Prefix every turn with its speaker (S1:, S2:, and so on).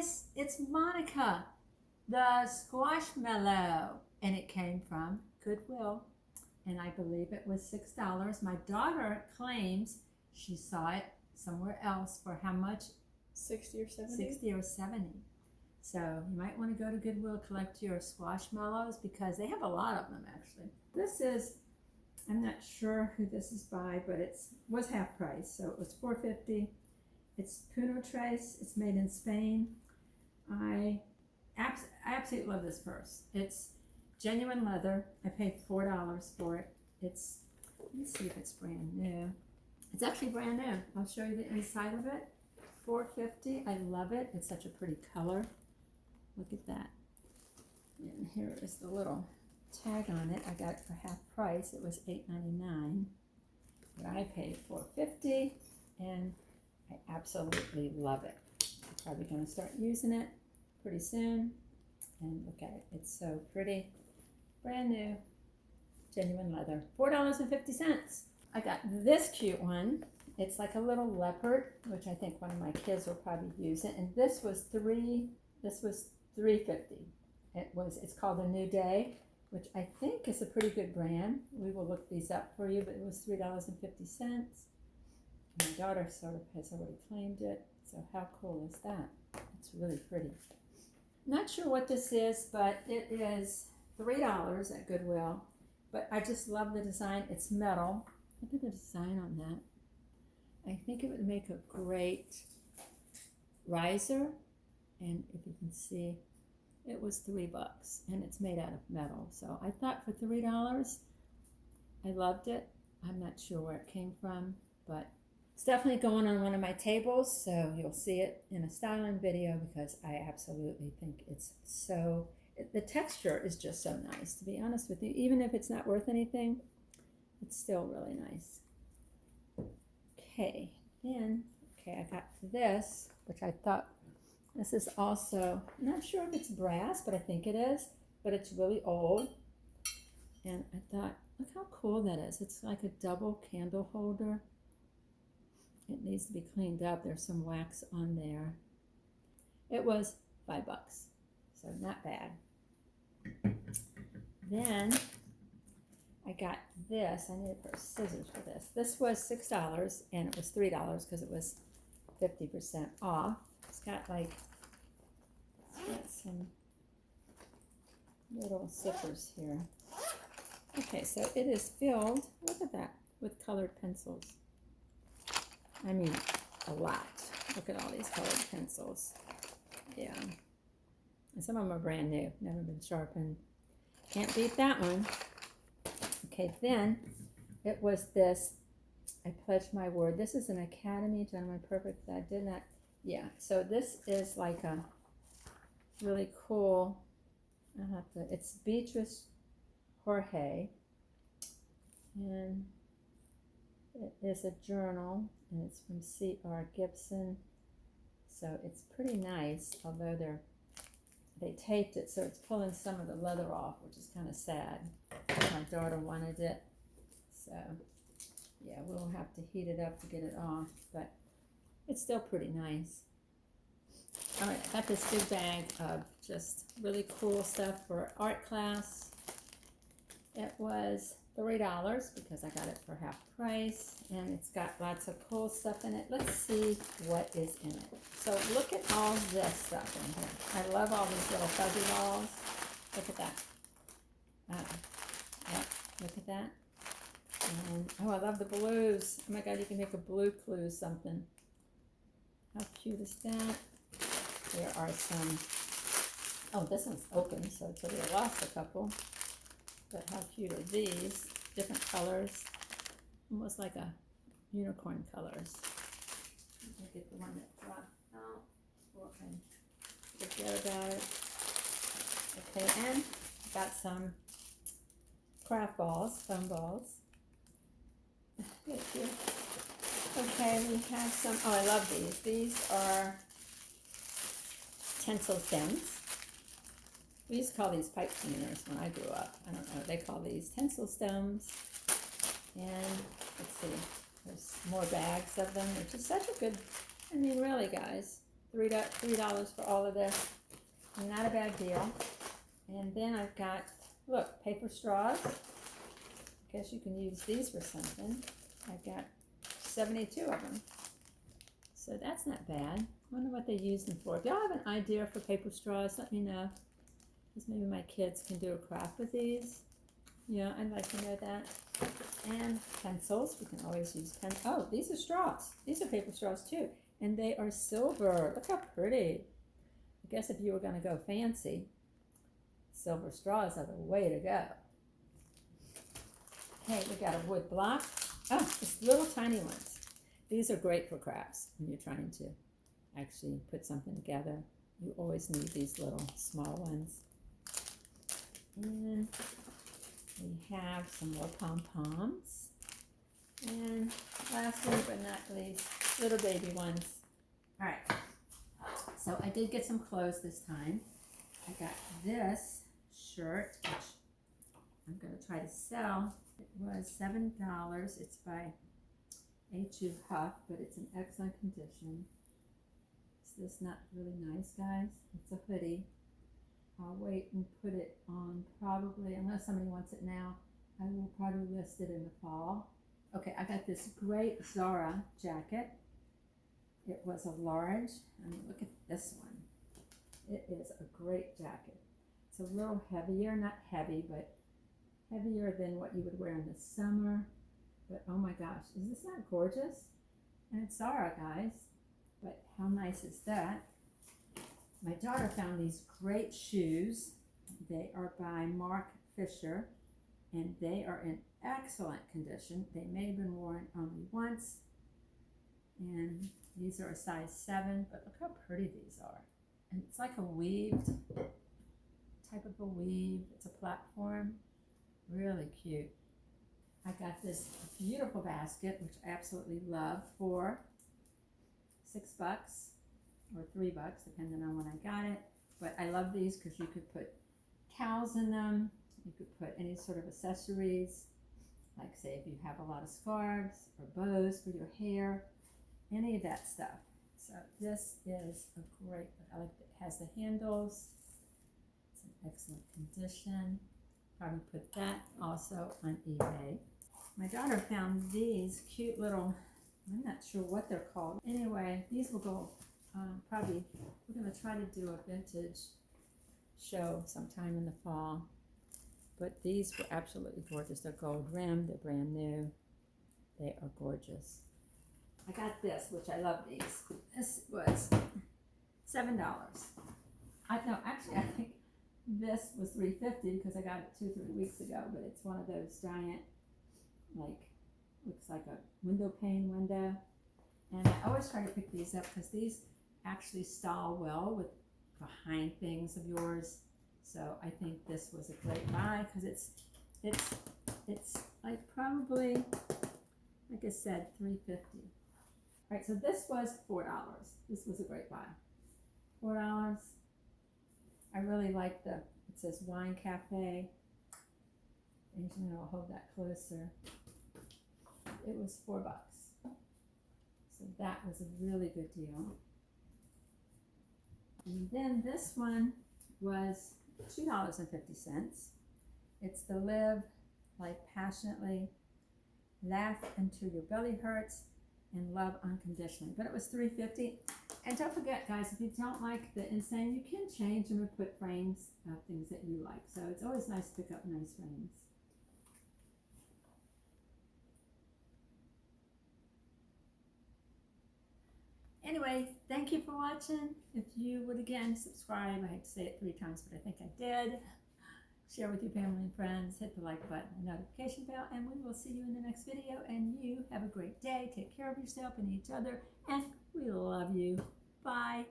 S1: guys, it's Monica, the squashmallow, and it came from Goodwill, and I believe it was $6. My daughter claims she saw it somewhere else for how much?
S2: 60 or 70?
S1: 60 or 70. So you might want to go to Goodwill, collect your squashmallows, because they have a lot of them actually. This is, I'm not sure who this is by, but it was half price, so it was $4.50. It's Puno Trace. It's made in Spain. I absolutely love this purse. It's genuine leather. I paid $4 for it. It's, let me see if it's brand new. It's actually brand new. I'll show you the inside of it. $4.50. I love it. It's such a pretty color. Look at that. And here is the little tag on it. I got it for half price. It was $8.99, but I paid $4.50, and I absolutely love it. I'm probably going to start using it pretty soon. And look at it. It's so pretty. Brand new. Genuine leather. $4.50. I got this cute one. It's like a little leopard, which I think one of my kids will probably use it. And this was $3.50. It's called A New Day, which I think is a pretty good brand. We will look these up for you, but it was $3.50. My daughter sort of has already claimed it, so how cool is that? It's really pretty. Not sure what this is, but it is $3 at Goodwill, but I just love the design. It's metal. Look at the design on that. I think it would make a great riser, and if you can see, it was $3, and it's made out of metal. So I thought for $3, I loved it. I'm not sure where it came from, but it's definitely going on one of my tables, so you'll see it in a styling video, because I absolutely think it's so, the texture is just so nice, to be honest with you. Even if it's not worth anything, it's still really nice. Okay, I got this, which I thought, this is also, I'm not sure if it's brass, but I think it is, but it's really old. And I thought, look how cool that is. It's like a double candle holder. It needs to be cleaned up. There's some wax on there. It was $5, so not bad. Then I got this. I need a pair of scissors for this. This was $6, and it was $3 because it was 50% off. It's got some little zippers here. Okay, so it is filled, look at that, with colored pencils. I mean, a lot. Look at all these colored pencils. Yeah. And some of them are brand new, never been sharpened. Can't beat that one. Okay, then it was this, I pledged my word. This is an Academy Gentleman Perfect that I did not, yeah. So this is like a really cool, it's Beatrice Jorge, and it is a journal, and it's from C.R. Gibson. So it's pretty nice, although they taped it, so it's pulling some of the leather off, which is kind of sad. My daughter wanted it, so yeah, we'll have to heat it up to get it off, but it's still pretty nice. All right, I got this big bag of just really cool stuff for art class. It was $3 because I got it for half price, and it's got lots of cool stuff in it. Let's see what is in it. So look at all this stuff in here. I love all these little fuzzy balls. Look at that. Yep, look at that. And, oh, I love the blues. Oh my God, you can make a blue clue something. How cute is that? There are some, oh, this one's open, so it's already lost a couple. But how cute are these? Different colors. Almost like a unicorn colors. Let me get the one that dropped out. Well, I forget about it. Okay, and got some craft balls, foam balls. Thank you. Okay, we have some, oh, I love these. These are tinsel stems. We used to call these pipe cleaners when I grew up. I don't know, they call these tinsel stems. And let's see, there's more bags of them, which is such a good, I mean, really, guys, $3 for all of this. Not a bad deal. And then I've got, look, paper straws. Guess you can use these for something. I've got 72 of them. So that's not bad. Wonder what they use them for. If y'all have an idea for paper straws, let me know. Because maybe my kids can do a craft with these. Yeah, I'd like to know that. And pencils. We can always use pen. Oh, these are straws. These are paper straws too. And they are silver. Look how pretty. I guess if you were going to go fancy, silver straws are the way to go. Hey, we got a wood block. Oh, just little tiny ones. These are great for crafts when you're trying to actually put something together. You always need these little small ones. And we have some more pom-poms. And lastly but not least, little baby ones. All right. So I did get some clothes this time. I got this shirt, which I'm going to try to sell. It was $7. It's by A.W. Huff, but it's in excellent condition. Is this not really nice, guys? It's a hoodie. I'll wait and put it on probably, unless somebody wants it now, I will probably list it in the fall. Okay, I got this great Zara jacket. It was a large. I mean, look at this one. It is a great jacket. It's a little heavier, not heavy, but heavier than what you would wear in the summer. But oh my gosh, is this not gorgeous? And it's Zara, guys. But how nice is that? My daughter found these great shoes. They are by Mark Fisher, and they are in excellent condition. They may have been worn only once, and these are a size 7, but look how pretty these are. And it's like a weaved, type of a weave. It's a platform, really cute. I got this beautiful basket, which I absolutely love, for $6 or $3, depending on when I got it. But I love these because you could put towels in them. You could put any sort of accessories, like say if you have a lot of scarves or bows for your hair, any of that stuff. So this is a great, I like it. It has the handles. It's in excellent condition. Probably put that also on eBay. My daughter found these cute little, I'm not sure what they're called. Anyway, these will go, probably, we're going to try to do a vintage show sometime in the fall. But these were absolutely gorgeous. They're gold rimmed, they're brand new. They are gorgeous. I got this, which I love these. This was $7. Actually, I think this was $3.50 because I got it 2 or 3 weeks ago, but it's one of those giant, like, looks like a window pane window. And I always try to pick these up because these actually style well with behind things of yours. So I think this was a great buy because it's like probably, like I said, $3.50. All right, so this was $4. This was a great buy. $4. I really like it says Wine Cafe. And I'll hold that closer. It was $4. So that was a really good deal. And then this one was $2.50. It's the Live Life Passionately, Laugh Until Your Belly Hurts, and Love Unconditionally. But it was $3.50. And don't forget, guys, if you don't like the insane, you can change them and put frames of things that you like. So it's always nice to pick up nice frames. Anyway, thank you for watching. If you would again subscribe, I hate to say it 3 times, but I think I did. Share with your family and friends, hit the like button and notification bell, and we will see you in the next video. And you have a great day. Take care of yourself and each other, and we love you. Bye.